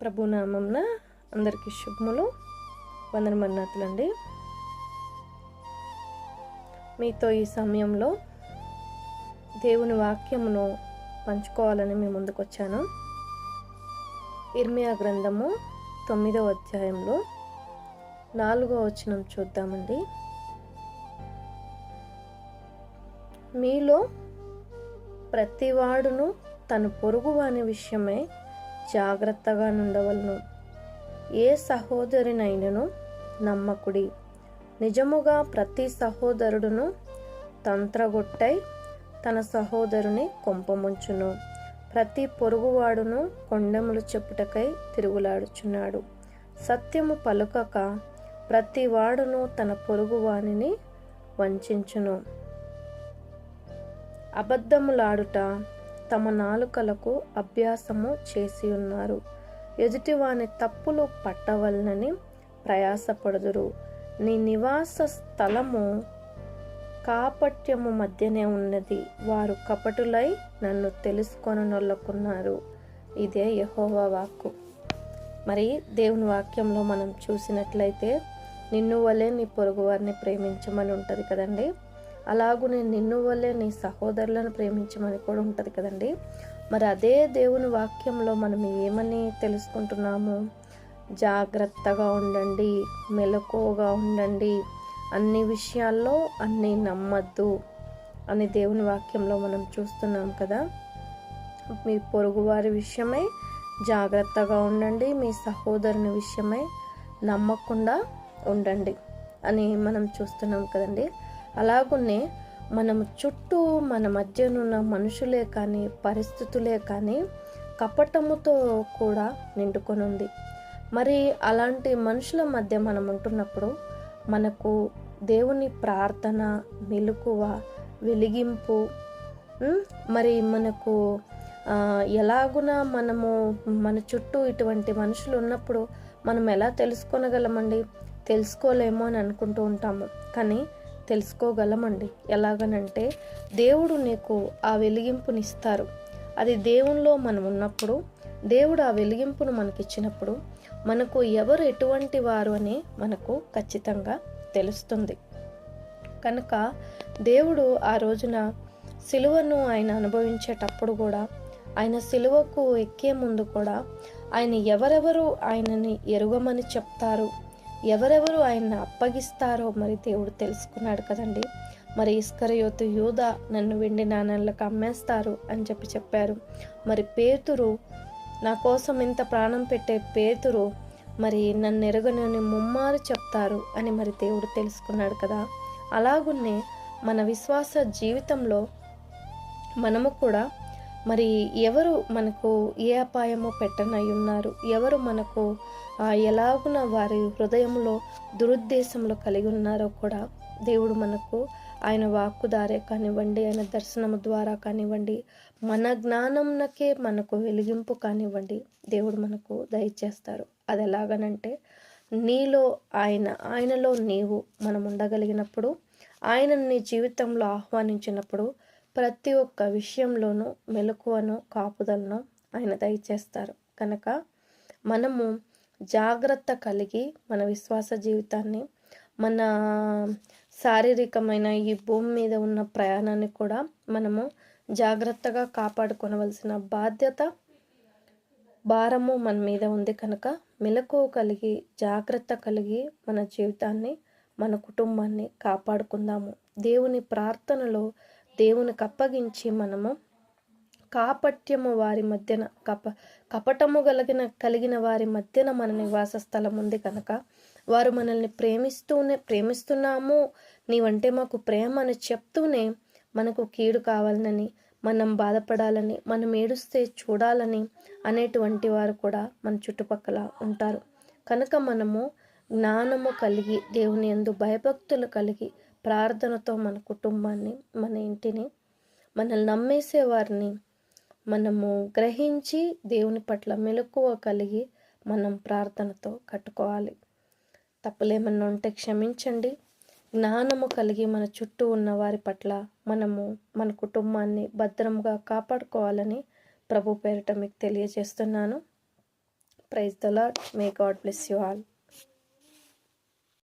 ప్రభునామంన అందరికీ శుభములు, వందనమన్నతులండి. మీతో ఈ సమయంలో దేవుని వాక్యమును పంచుకోవాలని మీ ముందుకు వచ్చాను. ఇర్మియా గ్రంథము 9వ అధ్యాయంలో 4వ వచనం చూద్దామండి. మీలో ప్రతివాడును తన పొరుగువాని విషయమై జాగ్రత్తగా నుండవలను. ఏ సహోదరినైనను నమ్మకుడి. నిజముగా ప్రతి సహోదరుడును తంత్రగొట్టై తన సహోదరుని కొంపముంచును. ప్రతి పొరుగువాడును కొండెములు చెప్పుటకై తిరుగులాడుచున్నాడు. సత్యము పలుకక ప్రతి వాడును తన పొరుగువానిని వంచించును. అబద్ధములాడుట తమ నాలుకలకు అభ్యాసము చేసి ఉన్నారు. ఎదుటివాని తప్పులు పట్టవలనని ప్రయాసపడుదురు. నీ నివాస స్థలము కాపట్యము మధ్యనే ఉన్నది. వారు కపటులై నన్ను తెలుసుకొననొల్లకున్నారు. ఇదే యెహోవా వాక్కు. మరి దేవుని వాక్యంలో మనం చూసినట్లయితే నిన్ను వలె నీ పొరుగు వారిని ప్రేమించమని ఉంటుంది కదండి. అలాగునే నిన్ను వల్లే నీ సహోదరులను ప్రేమించమని కూడా ఉంటుంది కదండి. మరి అదే దేవుని వాక్యంలో మనం ఏమని తెలుసుకుంటున్నాము? జాగ్రత్తగా ఉండండి, మెలకువగా ఉండండి, అన్ని విషయాల్లో అన్నీ నమ్మద్దు అని దేవుని వాక్యంలో మనం చూస్తున్నాం కదా. మీ పొరుగువారి విషయమై జాగ్రత్తగా ఉండండి, మీ సహోదరుని విషయమై నమ్మకుండా ఉండండి అని మనం చూస్తున్నాం కదండి. అలాగునే మనం చుట్టూ మన మధ్యనున్న మనుషులే కానీ పరిస్థితులే కానీ కపటముతో కూడా నిండుకొని ఉంది. మరి అలాంటి మనుషుల మధ్య మనం ఉంటున్నప్పుడు మనకు దేవుని ప్రార్థన, మెలకువ, వెలిగింపు, మరి మనకు ఎలాగున మనము మన చుట్టూ ఇటువంటి మనుషులు ఉన్నప్పుడు మనం ఎలా తెలుసుకోగలమండి? తెలుసుకోలేమో అని అనుకుంటూ ఉంటాము, కానీ తెలుసుకోగలమండి. ఎలాగనంటే దేవుడు నీకు ఆ వెలిగింపునిస్తారు. అది దేవునిలో మనం ఉన్నప్పుడు, దేవుడు ఆ వెలిగింపును మనకిచ్చినప్పుడు మనకు ఎవరు ఎటువంటి వారు అని మనకు ఖచ్చితంగా తెలుస్తుంది. కనుక దేవుడు ఆ రోజున సిలువను ఆయన అనుభవించేటప్పుడు కూడా, ఆయన సిలువకు ఎక్కే ముందు కూడా ఆయన ఎవరెవరు ఆయనని ఎరుగమని చెప్తారు, ఎవరెవరు ఆయన్ని అప్పగిస్తారో మరి దేవుడు తెలుసుకున్నాడు కదండి. మరి ఇస్కరియోతు యూదా నన్ను వెండి నాణేలకు అమ్మేస్తారు అని చెప్పారు. మరి పేతురు, నా కోసం ఇంత ప్రాణం పెట్టే పేతురు మరి నన్ను ఎరగనని ముమ్మారు చెప్తారు అని మరి దేవుడు తెలుసుకున్నాడు కదా. అలాగున్నే మన విశ్వాస జీవితంలో మనము కూడా మరి ఎవరు మనకు ఏ అపాయము పెట్టనై ఉన్నారు, ఎవరు మనకు ఎలాగున వారి హృదయంలో దురుద్దేశంలో కలిగి ఉన్నారో కూడా దేవుడు మనకు ఆయన వాక్కు దారే కానివ్వండి, ఆయన దర్శనము ద్వారా కానివ్వండి, మన జ్ఞానంకే మనకు వెలిగింపు కానివ్వండి, దేవుడు మనకు దయచేస్తారు. అది ఎలాగనంటే నీలో ఆయన, ఆయనలో నీవు మనం ఉండగలిగినప్పుడు, ఆయన నీ జీవితంలో ఆహ్వానించినప్పుడు ప్రతి ఒక్క విషయంలోనూ మెలకువను, కాపుదలను ఆయన దయచేస్తారు. కనుక మనము జాగ్రత్త కలిగి మన విశ్వాస జీవితాన్ని, మన శారీరకమైన ఈ భూమి మీద ఉన్న ప్రయాణాన్ని కూడా మనము జాగ్రత్తగా కాపాడుకోవలసిన బాధ్యత, భారము మన మీద ఉంది. కనుక మెలకువ కలిగి, జాగ్రత్త కలిగి మన జీవితాన్ని, మన కుటుంబాన్ని కాపాడుకుందాము. దేవుని ప్రార్థనలో దేవునికి అప్పగించి మనము కాపట్యము వారి మధ్యన, కపటము కలిగిన వారి మధ్యన మన నివాస స్థలం ఉంది కనుక వారు మనల్ని ప్రేమిస్తున్నాము, నీవంటే మాకు ప్రేమ అని చెప్తూనే మనకు కీడు కావాలని, మనం బాధపడాలని, మనం ఏడుస్తే చూడాలని అనేటువంటి వారు కూడా మన చుట్టుపక్కల ఉంటారు. కనుక మనము జ్ఞానము కలిగి, దేవుని యందు భయభక్తులు కలిగి, ప్రార్థనతో మన కుటుంబాన్ని, మన ఇంటిని, మనల్ని నమ్మేసే వారిని మనము గ్రహించి దేవుని పట్ల మెలకువ కలిగి మనం ప్రార్థనతో కట్టుకోవాలి. తప్పులేమన్నా ఉంటే క్షమించండి. జ్ఞానము కలిగి మన చుట్టూ ఉన్న వారి పట్ల మనము మన కుటుంబాన్ని భద్రంగా కాపాడుకోవాలని ప్రభు పేరిట మీకు తెలియజేస్తున్నాను. Praise the Lord. May God bless you all.